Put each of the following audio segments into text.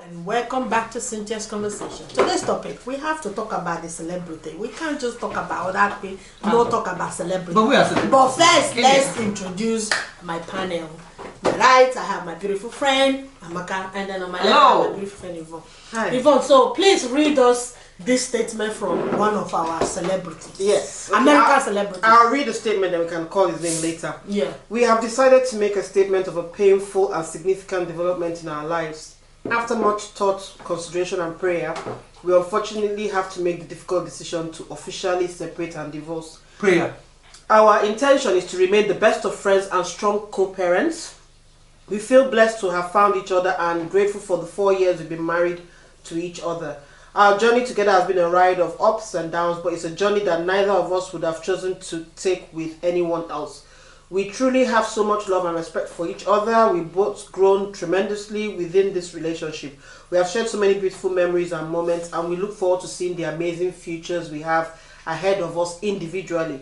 and welcome back to Cynthia's Conversation. Today's topic, we have to talk about the celebrity. We can't just talk about that thing, not talk about celebrity. But first, let's introduce my panel. On my right, I have my beautiful friend, Amaka, and then on my left, I have my beautiful friend, Yvonne. Hi. Yvonne, so please read us this statement from one of our celebrities. Yes. Okay, American celebrities. I'll read the statement and we can call his name later. Yeah. We have decided to make a statement of a painful and significant development in our lives. After much thought, consideration and prayer, we unfortunately have to make the difficult decision to officially separate and divorce. Prayer. Our intention is to remain the best of friends and strong co-parents. We feel blessed to have found each other and grateful for the 4 years we've been married to each other. Our journey together has been a ride of ups and downs, but it's a journey that neither of us would have chosen to take with anyone else. We truly have so much love and respect for each other. We've both grown tremendously within this relationship. We have shared so many beautiful memories and moments, and we look forward to seeing the amazing futures we have ahead of us individually.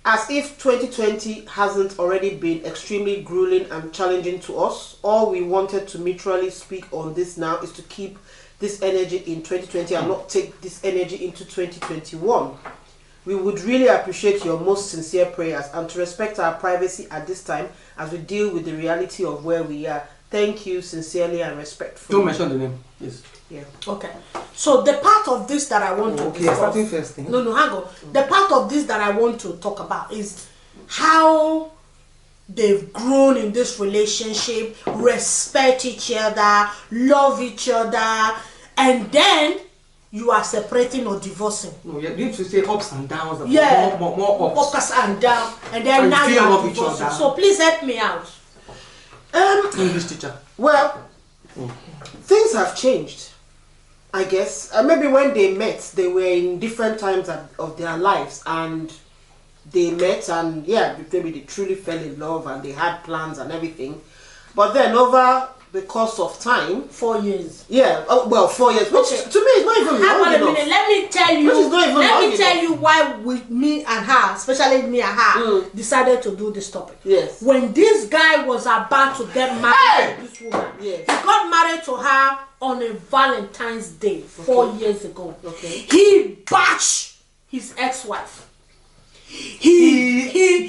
As if 2020 hasn't already been extremely grueling and challenging to us, all we wanted to mutually speak on this now is to keep this energy in 2020 and not take this energy into 2021. We would really appreciate your most sincere prayers and to respect our privacy at this time as we deal with the reality of where we are. Thank you sincerely and respectfully. Don't mention the name. Yes. Yeah. Okay. So the part of this that I want to discuss. Starting first. No, hang on. The part of this that I want to talk about is how they've grown in this relationship, respect each other, love each other, and then you are separating or divorcing. No, you need to say ups and downs. Yeah, more ups. ups and downs, and then And now you feel are love each divorcing. other. So please help me out. English teacher. Well, things have changed, I guess. Maybe when they met, they were in different times of their lives, and they met, and yeah, maybe they truly fell in love, and they had plans and everything. But then over the course of time, 4 years. yeah, 4 years, which Okay. to me is not even Hang long on a enough. minute. Let me tell you. Which is not even Let long me tell enough. you why with me and her, especially me and her, decided to do this topic. Yes. When this guy was about to get married to this woman, Yes. he got married to her on a Valentine's Day 4 years ago. Okay. He bashed his ex-wife. He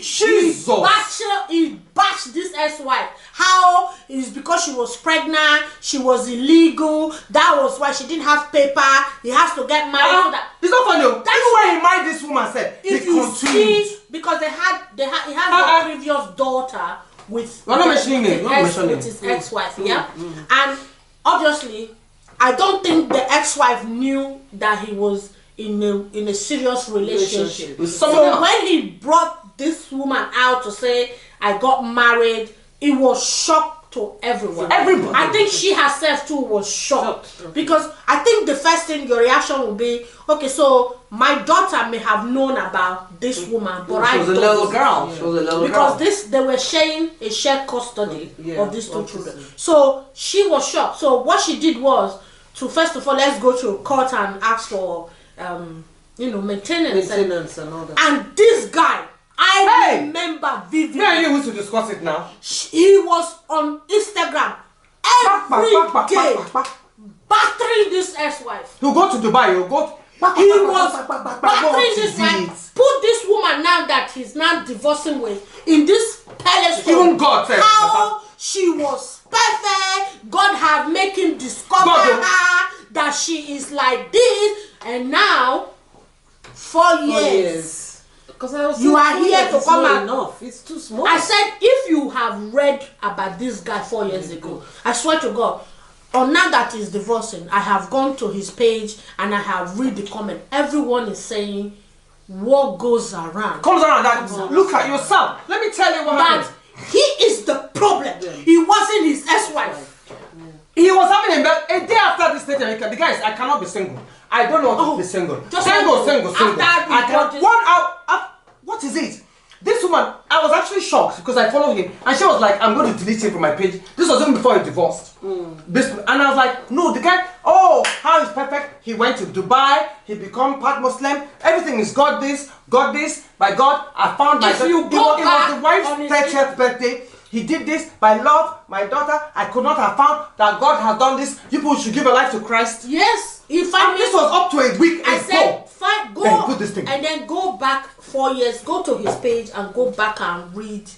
bashed this ex-wife. How is because she was pregnant, she was illegal. That was why she didn't have paper. He has to get married. So that It's not funny. That's why he married this woman. Said if you see, because he has a previous daughter with We're not mentioning it. We're not mentioning with his ex-wife. Yeah, and obviously, I don't think the ex-wife knew that he was in a serious relationship. With someone So else. when he brought this woman out to say I got married, it was shock to everyone. Everybody. I think she herself too was shocked because I think the first thing your reaction will be, okay, so my daughter may have known about this woman, but She was a little girl. She was a little because girl. they were sharing a shared custody Yeah, of these two obviously. children. So she was shocked. So what she did was to first of all, let's go to court and ask for maintenance Maintenance and all that. and this guy, I remember vividly. Me and you used to discuss it now. He was on Instagram every day battering this ex-wife. He'll go to Dubai. He'll go. He was battering this What wife. is it? Put this woman now that he's now divorcing with in this palace. Even God said. How she was perfect. God have made him discover her that she is like this, and now 4 years. Because I was You are here to come out. enough. It's too small. I said, if you have read about this guy 4 years ago, I swear to God, or now that he's divorcing, I have gone to his page and I have read the comment. Everyone is saying, what goes around Comes around that. Look at yourself. Let me tell you what that happened. he is the problem. He wasn't his ex-wife. He was having a day after this statement. The guy is, I cannot be single. I don't want to be single. Single. after I brought can. this- 1 hour. What is it? This woman, I was actually shocked because I followed him and she was like, I'm going to delete him from my page. This was even before he divorced. And I was like, no, the guy, how is perfect. He went to Dubai, he become part Muslim, everything is God this, by God, I found If myself. you It go was back the wife's on his 30th birthday. he did this, my love, my daughter, I could not have found that God has done this. You people should give a life to Christ. Yes. If this was up to a week I ago. said, fine, go then put this thing. and then go back 4 years, go to his page and go back and read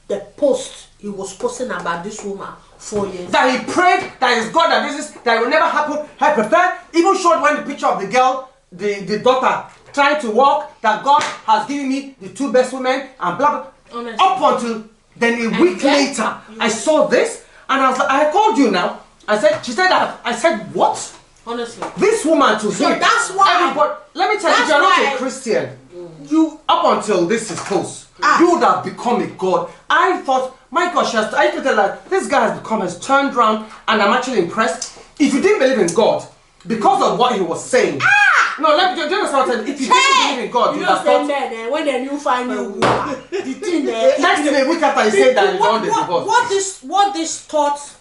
the post he was posting about this woman 4 years. That he prayed, that is God, that this is, that it will never happen. I prefer, even showed when the picture of the girl, the daughter, trying to walk, that God has given me the 2 best women and blah blah. Honestly. Up until then a week later, I saw this and I was like, I called you now. I said, she said that. I said, what? Honestly. This woman to So him. that's why. Everybody, let me tell you, you're not a Christian. You, up until this is close, you would have become a god. I thought, my gosh, I could tell that this guy has turned around and I'm actually impressed. If you didn't believe in God, because of what he was saying. No, let me just what I'm saying. If you didn't believe in God, you would have thought. When then you find new woman, the thing there. Next thing a week after he said that, he's on the divorce. What this taught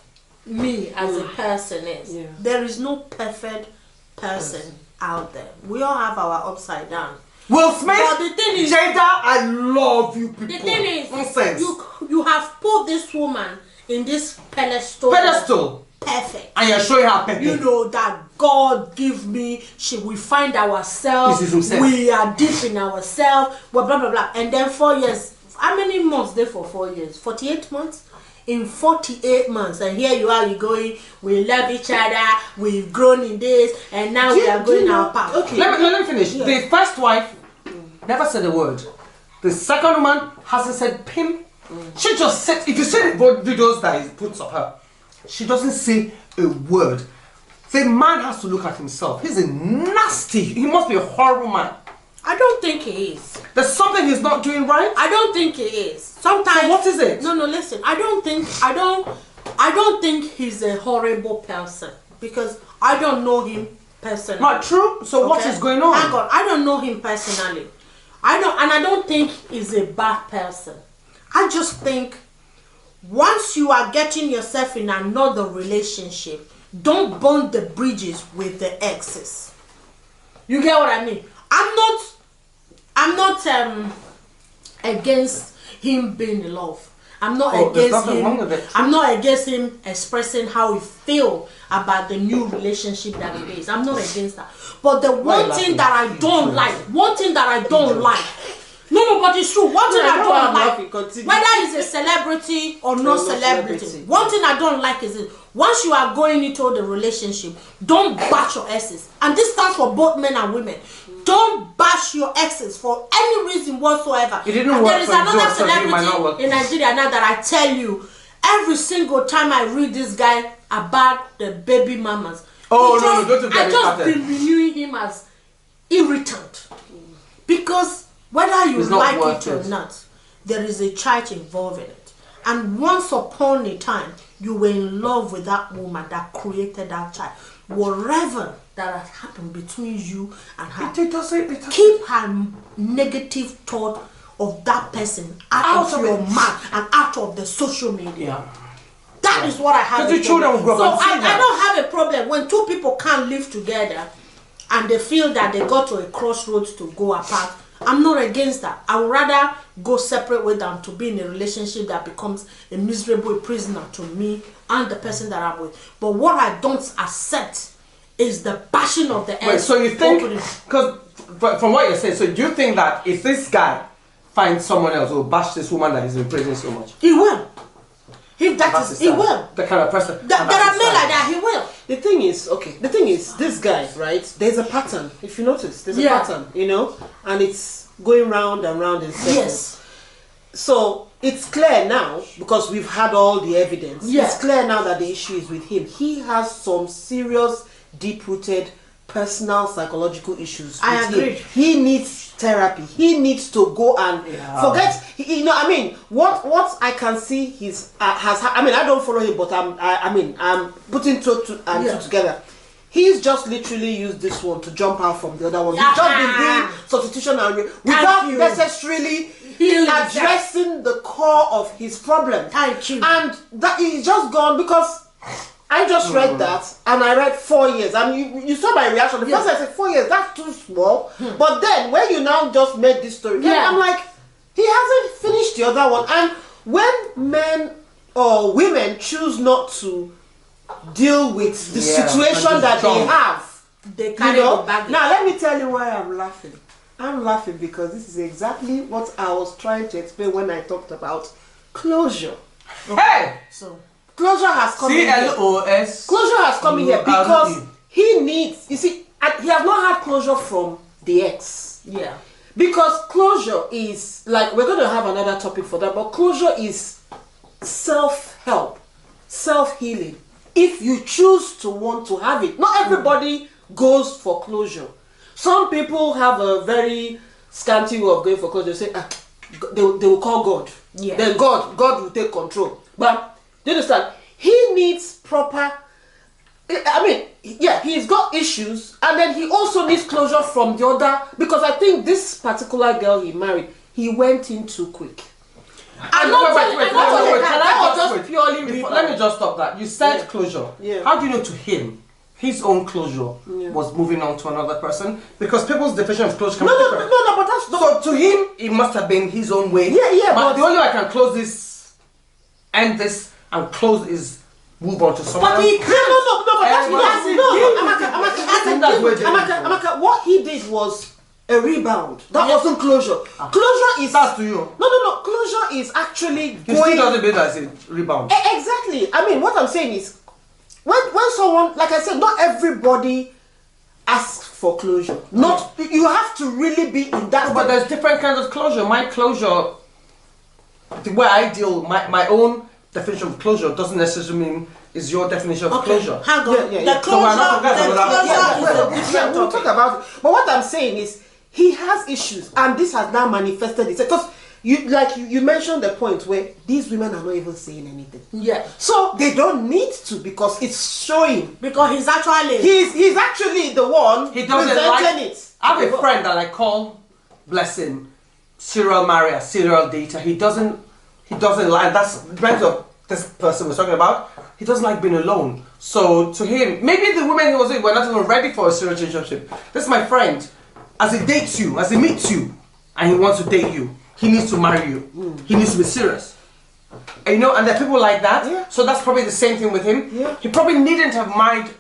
me as a person is there is no perfect person out there. We all have our upside down. Will Smith, but the thing is, Jada, I love you people. The thing is, nonsense. You have put this woman in this pedestal. Perfect. And you're showing her perfect. You know that God give me. We find ourselves. We are deep in ourselves. Blah blah blah blah. And then 4 years. How many months there for 4 years? 48 months. In 48 months, and here you are, you're going, we love each other, we've grown in this, and now we are going our path. Okay. Let me finish. Yeah. The first wife never said a word. The second woman hasn't said pim. She just said, if you see the videos that he puts of her, she doesn't say a word. The man has to look at himself. He's a nasty, he must be a horrible man. I don't think he is. There's something he's not doing right? I don't think he is. Sometimes. So what is it? No, listen. I don't think he's a horrible person because I don't know him personally. Not true? So what is going on? Hang on. I don't know him personally. I don't think he's a bad person. I just think once you are getting yourself in another relationship, don't burn the bridges with the exes. You get what I mean? I'm not against him being in love. I'm not against him. I'm not against him expressing how he feel about the new relationship that he is. I'm not against that. But the one thing that I don't like, no, but it's true. One thing I don't like, whether he's a celebrity or no celebrity, one thing I don't like is this. Once you are going into the relationship, don't bash your exes. And this stands for both men and women. Don't bash your exes for any reason whatsoever. It didn't work. There is another celebrity in Nigeria now that I tell you, every single time I read this guy about the baby mamas, don't get I just been renewing him as irritant. Because whether you like it or not, there is a child involved in it. And once upon a time, you were in love with that woman that created that child. Whatever that has happened between you and her, keep her negative thought of that person out of your mind and out of the social media. Yeah. That is what I have. Because the children will grow up. So I don't have a problem when two people can't live together and they feel that they got to a crossroads to go apart. I'm not against that. I would rather go separate with them to be in a relationship that becomes a miserable prisoner to me and the person that I'm with. But what I don't accept is the passion of the ex. So you think, because from what you're saying, so do you think that if this guy finds someone else who will bash this woman that he's in prison so much? He will. If that is, he will. The kind of person. There are men like that, he will. The thing is, this guy, right? There's a pattern. If you notice, there's a pattern, you know, and it's going round and round in circles. Yes. So it's clear now because we've had all the evidence. Yes. It's clear now that the issue is with him. He has some serious, deep-rooted, personal, psychological issues. I agree. He needs therapy. He needs to go and forget. You know, I mean, what I can see he's I mean, I don't follow him, but I'm putting two together. He's just literally used this one to jump out from the other one. He's just been doing substitution and without necessarily addressing the core of his problem. Thank you. And that is just gone because I just read that and I read 4 years. I mean, you saw my reaction. The first I said 4 years, that's too small. But then when you now just made this story, I'm like, he hasn't finished the other one. And when men or women choose not to deal with the situation that they have. They carry the baggage. Now let me tell you why I'm laughing. I'm laughing because this is exactly what I was trying to explain when I talked about closure. Hey! So closure has come in here. CLOS. Closure has come in here because he needs, you see, he has not had closure from the ex. Yeah. Because closure is, like, we're going to have another topic for that, but closure is self-help, self-healing. If you choose to want to have it. Not everybody goes for closure. Some people have a very scanty way of going for closure. They say, they will call God. Yeah. Then God will take control. But, do you understand? He needs proper, I mean, yeah, he's got issues, and then he also needs closure from the other, because I think this particular girl he married, he went in too quick. Let me just stop that. You said closure. Yeah. How do you know to him, his own closure was moving on to another person? Because people's definition of closure can be different. No, but that's so to him, it must have been his own way. Yeah, but the only way I can close this, end this, and close is move on to someone else. But he can't. No, Amaka, what he did was a rebound. That wasn't closure. Closure is... That's to you. No. Closure is actually He still doesn't mean that it's a rebound. Exactly. I mean, what I'm saying is, when someone, like I said, not everybody asks for closure. Not you have to really be in that. But there's different kinds of closure. My closure, the way I deal, my own definition of closure doesn't necessarily mean is your definition of closure. Hang on. Yeah. The closure is a different we'll talk about it. But what I'm saying is, he has issues, and this has now manifested itself. Because you mentioned the point where these women are not even saying anything. Yeah. So they don't need to, because it's showing. Because he's actually the one he doesn't presenting like it. I have a friend that I call, bless him, serial marrier, serial dater. He doesn't like, that's friends of this person we're talking about. He doesn't like being alone. So to him, maybe the women he was with were not even ready for a serious relationship. This is my friend. As he dates you, as he meets you, and he wants to date you, he needs to marry you. He needs to be serious. And and there are people like that. Yeah. So that's probably the same thing with him. Yeah. He probably needn't have married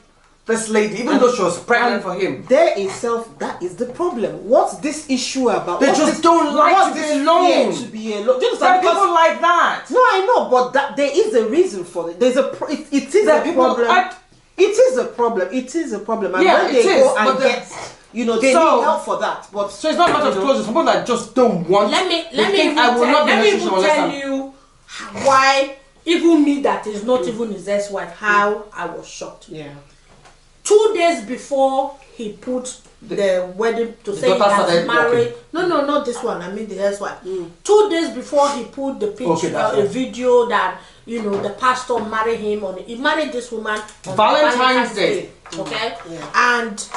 this lady, even though she was pregnant for him. There itself, that is the problem. What's this issue about? They just don't like to be alone. To be alone. There are people like that. No, I know, but there is a reason for it. There's it is a problem. It is a problem. It is a problem. And when they go and get, they need help for that. But so it's not a matter of closure. Someone that just don't want. Let me tell you why even me that is not even his ex-wife, how I was shocked. Yeah. 2 days before he put the wedding to say he has married. No, not this one. I mean the ex-wife. 2 days before he put the picture, a video that the pastor married him he married this woman on Valentine's Day. Okay, and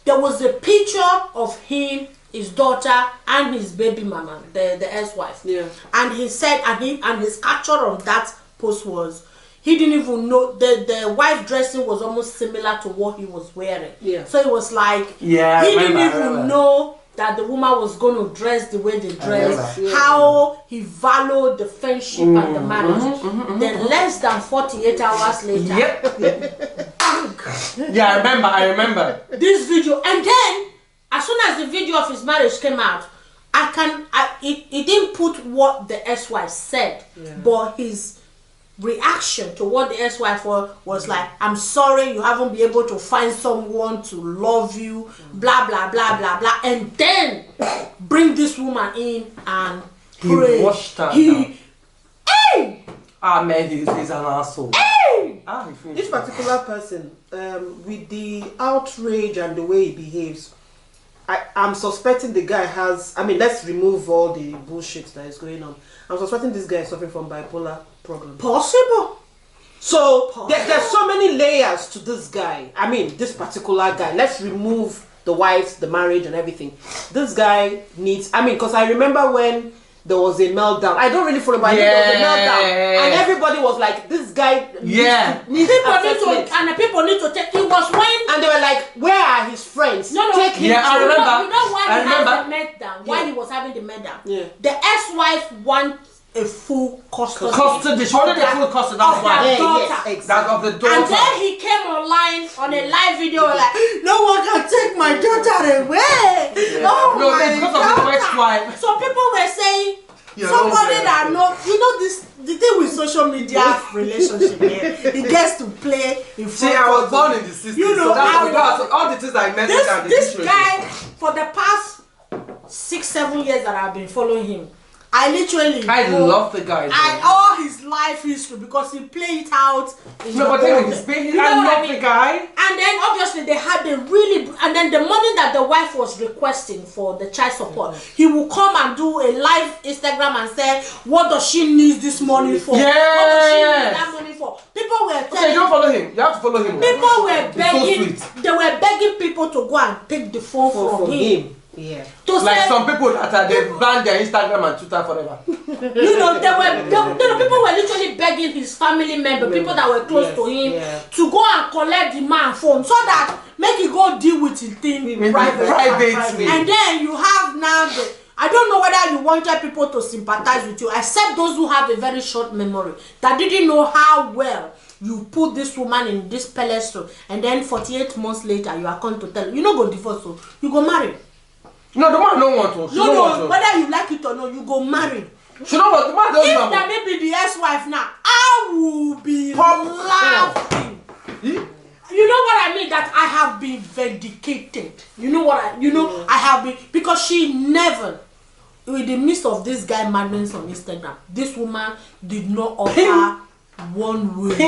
there was a picture of him, his daughter, and his baby mama, the ex-wife. Yeah. And he said, and his capture on that post was, he didn't even know the wife dressing was almost similar to what he was wearing. Yeah. So it was like he didn't even know that the woman was going to dress the way they dressed. How he valued the friendship and the marriage. Then less than 48 hours later. Yep. Yeah, I remember. This video, and then as soon as the video of his marriage came out, it didn't put what the ex-wife said, but his reaction to what the ex-wife was like, I'm sorry you haven't been able to find someone to love you, blah blah blah blah blah, and then bring this woman in and pray. He washed her down. Man, he's an asshole. This particular person, with the outrage and the way he behaves, I'm suspecting the guy has, let's remove all the bullshit that is going on. I'm suspecting this guy is suffering from bipolar problem. Possible. So there's so many layers to this guy. This particular guy. Let's remove the wives, the marriage and everything. This guy needs, because I remember when there was a meltdown. I don't really follow, but there was a meltdown. And everybody was like, this guy needs assessment. And people need to take, it was when... And they were like, where are his friends? No. Take him. I remember. You know why he had the meltdown? Why he was having the meltdown? Yeah. The ex-wife a full custody. She wanted a full custody. That's why. Daughter. That of the daughter. And then he came online on a live video like, no one can take my daughter away. Yeah. Oh no, my because daughter. of the first wife. So people were saying, somebody that knows, this, the thing with social media relationship here, it gets to play in front. See, I was born in the system. So that's all the things I mentioned. This guy, for the past 6-7 years that I've been following him, I love the guy. All his life history because he played it out. I love the guy. And then obviously they had and then the money that the wife was requesting for the child support, he will come and do a live Instagram and say, what does she need this money for? Yes. What does she need that money for? People were telling you don't follow him. You have to follow him. People were begging. They were begging people to go and take the phone from him. Yeah. Like some people that they banned their Instagram and Twitter forever. People were literally begging his family members, people that were close to him, to go and collect the man's phone so that make he go deal with his thing privately. And then you have now I don't know whether you wanted people to sympathize with you, except those who have a very short memory that didn't know how well you put this woman in this pedestal, and then 48 months later you are going to tell you not go divorce, so you go marry. No, the man don't want to. No, whether you like it or not, you go marry. She don't want. The man don't want. If that may be the ex-wife now, I will be laughing. You know what I mean? That I have been vindicated. You know what I have been, because she never, in the midst of this guy madness on Instagram, this woman did not offer one word.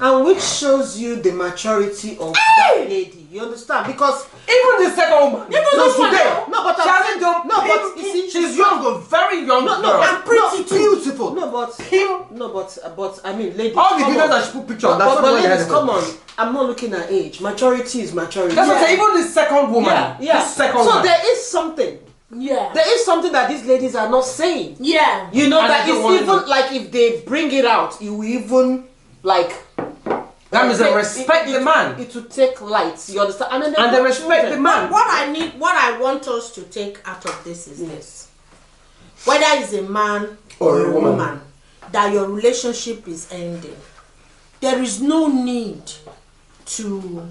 And which shows you the maturity of that lady. You understand? Because even the second woman, she hasn't done. No, but you see, she's young, very young. No, and pretty too. Beautiful. But I mean, ladies. All the videos that she put pictures. But ladies, come on. I'm not looking at age. Maturity is maturity. That's what I say. Even the second woman. Yeah. The second so woman. there is something. Yeah. There is something that these ladies are not saying. Yeah. You know, that it's even like if they bring it out, you will even like. That means they respect the man. It will take light. You understand? And they respect the man. What I want us to take out of this is this: whether it's a man or a woman, that your relationship is ending, there is no need to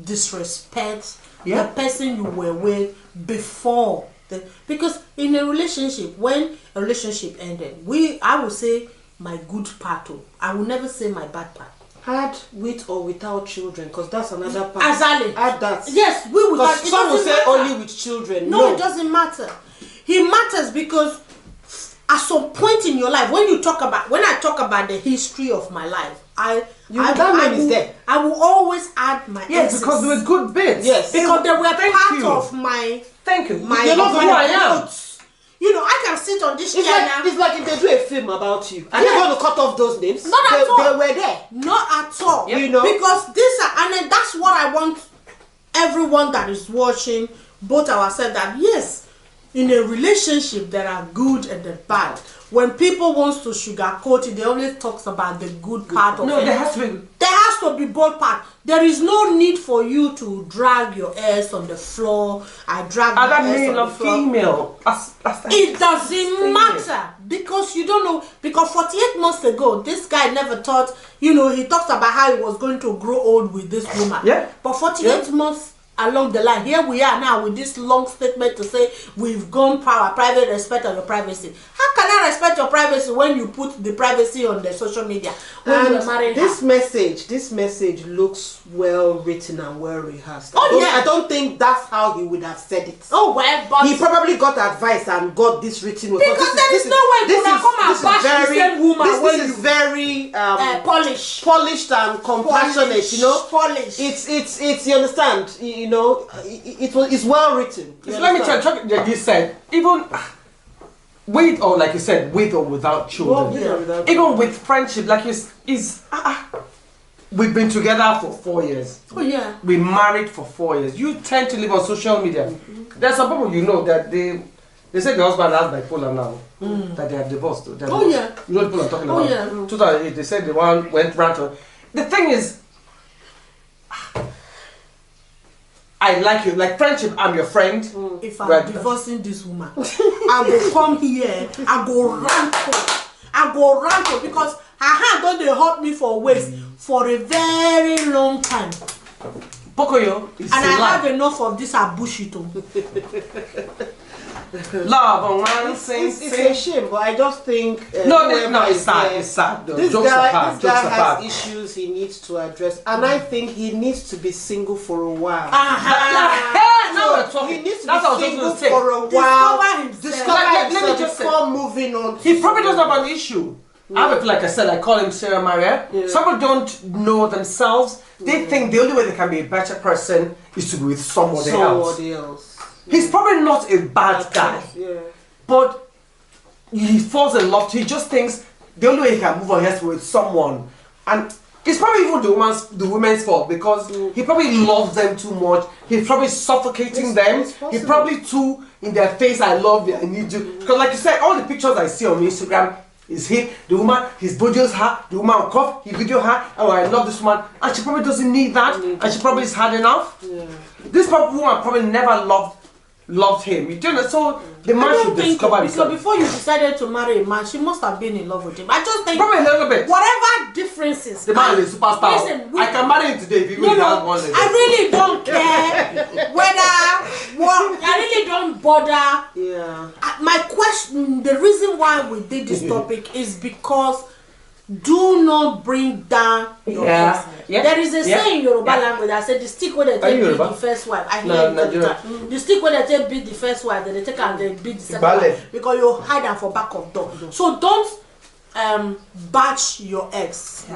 disrespect the person you were with before. Because in a relationship, when a relationship ended, I would say my good part. I will never say my bad part. Had with or without children, because that's another part. Exactly. Add that. Yes, we will. Some will say only with children. No, it doesn't matter. He matters because at some point in your life, when I talk about the history of my life, I will always add my exes. Because there were good bits. Yes, because they were part of my. Thank you. You're not who I am. You know, I can sit on this chair now. It's like if they do a film about you, and they're going to cut off those names. Not at all. They were there. Not at all. Yep. You know, because and then that's what I want everyone that is watching, both ourselves, that yes, in a relationship there are good and the bad. When people want to sugarcoat it, they always talks about the good part of it. No, there has to be both parts. There is no need for you to drag your ass on the floor. Male or female. It doesn't matter, because you don't know. Because 48 months ago, this guy never thought. He talks about how he was going to grow old with this woman. Yeah. But 48 months along the line, here we are now with this long statement to say we've gone private respect on your privacy. How can I respect your privacy when you put the privacy on the social media? And this message looks well written and well rehearsed. I don't think that's how he would have said it. Oh well, but he probably got advice and got this written. Because there is no way you can come and bash the same woman. This is very polished and compassionate. Polished. It's you understand. It's well written. Let me tell you, you said even with or like you said, with or without children, even with friendship, like we've been together for 4 years. Oh yeah. We married for 4 years. You tend to live on social media. There's some people that they say the husband has bipolar now. That they have divorced. Yeah. You know the people I'm talking about. Yeah. 2008, they said the one went round to. The thing is, I like you, like friendship, I'm your friend. If I'm divorcing this woman, I go come here, I go rant because her hand don't they hurt me for waist for a very long time. Pocoyo, and I have enough of this abushito. Love, man, it's a shame, but I just think no, it's sad. It's sad. This guy has issues he needs to address, and I think he needs to be single for a while. He needs to be single for a while. Discover himself before moving on. He probably doesn't have an issue. Like I said, I call him Sarah Maria. Some people don't know themselves. They think the only way they can be a better person is to be with somebody else. He's probably not a bad guy, but he falls in love. He just thinks the only way he can move on is with someone, and it's probably even the women's fault because he probably loves them too much. He's probably suffocating them. He's probably too in their face. I love you. I need you. Because like you said, all the pictures I see on Instagram is him, the woman. His videos her. The woman will cough. He video her. Oh, I love this woman, and she probably doesn't need that, and she probably is hard enough. This woman probably never loved him. You know, so the man should discover himself. So before you decided to marry a man, she must have been in love with him. I just think probably a little bit. Whatever differences. The man is a superstar. Listen, I can marry him today if he really has one. I really don't care I really don't bother. My question, the reason why we did this topic is because do not bring down your ex. There is a saying in Yoruba language that said the stick where they take beat the first wife. I hear it. The stick where they take beat the first wife, then they take and they beat the second wife because you hide them for back of door. So don't batch your ex.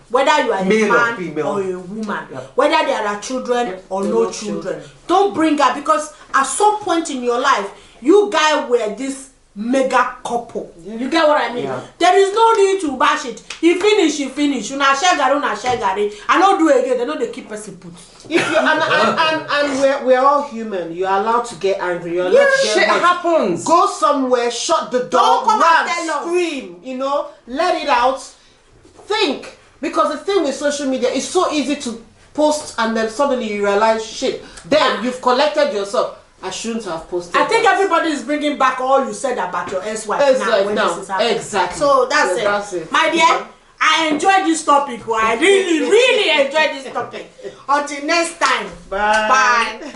Whether you are a man or a woman, whether there are children or no children, don't bring her because at some point in your life, you guys were this mega couple. You get what I mean? There is no need to bash it. You finish. Una share gari. I don't do it again. They know they keep us put. If you and we're all human. You're allowed to get angry. You're allowed to get shit happens. Go somewhere, shut the door, don't come run, and tell scream. You know, let it out. Think, because the thing with social media is so easy to post and then suddenly you realize shit. Then you've collected yourself. I shouldn't have posted. I think everybody is bringing back all you said about your ex-wife now when this is happening. Exactly. So that's it. My dear, I enjoyed this topic. I really enjoyed this topic. Until next time. Bye. Bye.